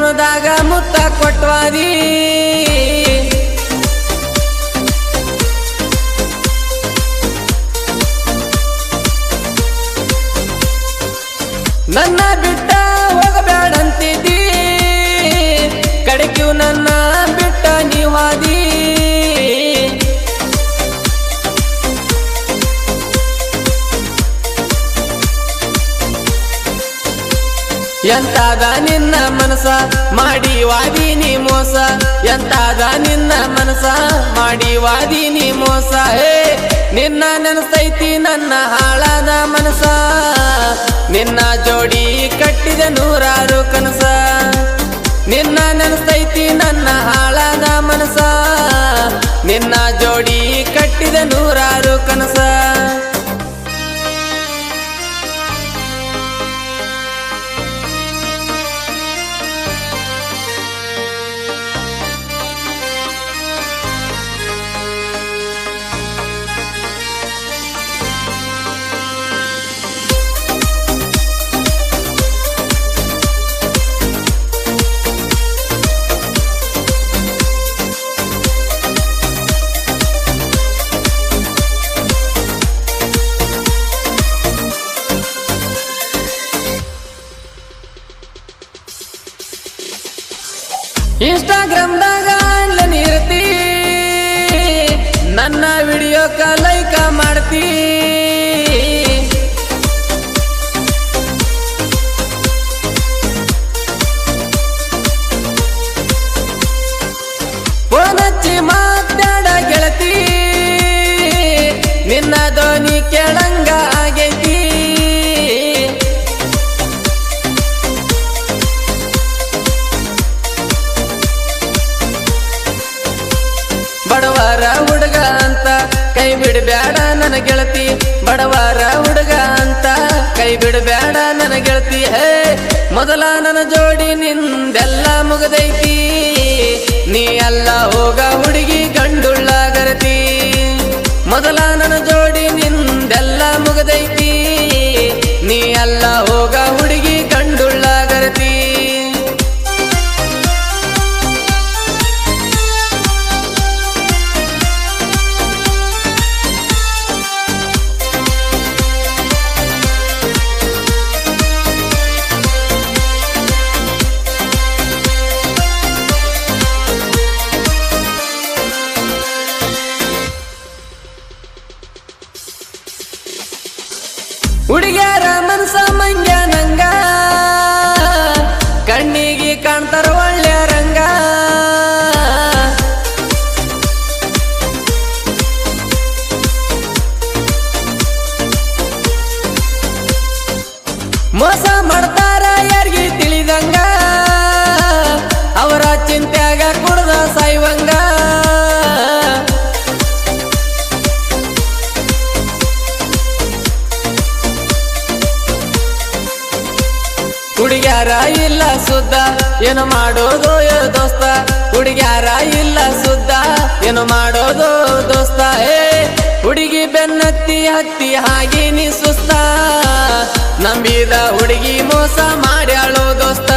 ಕುಣದಾಗ ಮುತ್ತ ಕೊಟ್ವಾದಿ ನನ್ನ ಬಿಟ್ಟ ಹೋಗಬೇಡಂತಿದ್ದಿ ಕಡೆಕ್ಯೂ ನನ್ನ ಬಿಟ್ಟ ನೀವಾದಿ ಎಂತಾದ ನಿನ್ನ ಮನಸ ಮಾಡಿ ವಾದಿನಿ ಮೋಸ ಎಂತಾದ ನಿನ್ನ ಮನಸ ಮಾಡಿ ವಾದಿನಿ ಮೋಸ ಹೇ ನಿನ್ನ ನೆನಸ್ತೈತಿ ನನ್ನ ಹಾಳಾದ ಮನಸ ನಿನ್ನ ಜೋಡಿ ಕಟ್ಟಿದ ನೂರಾರು ಕನಸ ನಿನ್ನ ನೆನಸ್ತೈತಿ ನನ್ನ ಹಾಳಾದ ಮನಸ ನಿನ್ನ ಜೋಡಿ ಕಟ್ಟಿದ ನೂರಾರು ಕನಸ ಇನ್ಸ್ಟಾಗ್ರಾಮ್ದಾಗ ಆನ್ಲೈನ್ ಇರ್ತಿ ನನ್ನ ವಿಡಿಯೋಕ ಲೈಕ್ ಮಾಡ್ತಿ ಫೋನ್ ಹಚ್ಚಿ ಮಾತಾಡ ಗೆಳತಿ ನಿನ್ನ ಧ್ವನಿ ಕೇಳಂಗ ಆಗೈತಿ ಬಡವರ ಹುಡುಗ ಅಂತ ಕೈ ಬಿಡಬೇಡ ನನ್ನ ಗೆಳತಿ ಬಡವರ ಹುಡುಗ ಅಂತ ಕೈ ಬಿಡಬೇಡ ನನ್ನ ಗೆಳತಿ ಹೇ ಮೊದಲ ನನ್ನ ಜೋಡಿ ನಿಂದೆಲ್ಲ ಮುಗದೈತಿ ನೀ ಎಲ್ಲ ಹೋಗ ಹುಡುಗಿ ಗಂಡುಳ್ಳ ಗರತಿ ಮೊದಲ ನನ್ನ ಜೋಡಿ ನಿಂದೆಲ್ಲ ಮುಗದೈತಿ ನೀ ಎಲ್ಲ ಹೋಗ ಹುಡುಗಿ ಗಂಡುಳ್ಳ ಗರತಿ ಹುಡುಗ್ಯಾರ ಮನಸ ಮಂಗ್ಯ ನಂಗ ಕಣ್ಣಿಗೆ ಕಾಣ್ತಾರ ಒಳ್ಳೆಯ ರಂಗ ಮೋಸ ಮಾಡ್ತಾರ ಯಾರಿಗೆ ತಿಳಿದಂಗ ಅವರ ಚಿಂತ್ಯಾಗ ಕುಡ್ದ ಸಾಯುವಂಗ ಹುಡುಗ್ಯಾರ ಇಲ್ಲ ಸುದ್ದ ಏನು ಮಾಡೋದು ದೋಸ್ತ ಹುಡುಗ್ಯಾರ ಇಲ್ಲ ಸುದ್ದ ಏನು ಮಾಡೋದು ದೋಸ್ತ ಏ ಹುಡುಗಿ ಬೆನ್ನತ್ತಿ ಹತ್ತಿ ಹಾಗೆ ನೀ ಸುಸ್ತ ನಂಬಿದ ಹುಡುಗಿ ಮೋಸ ಮಾಡ್ಯಾಳೋ ದೋಸ್ತ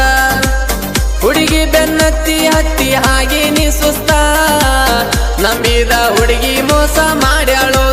ಹುಡುಗಿ ಬೆನ್ನತ್ತಿ ಹತ್ತಿ ಹಾಗೆ ನೀ ಸುಸ್ತ ನಂಬಿದ ಹುಡುಗಿ ಮೋಸ ಮಾಡ್ಯಾಳೋ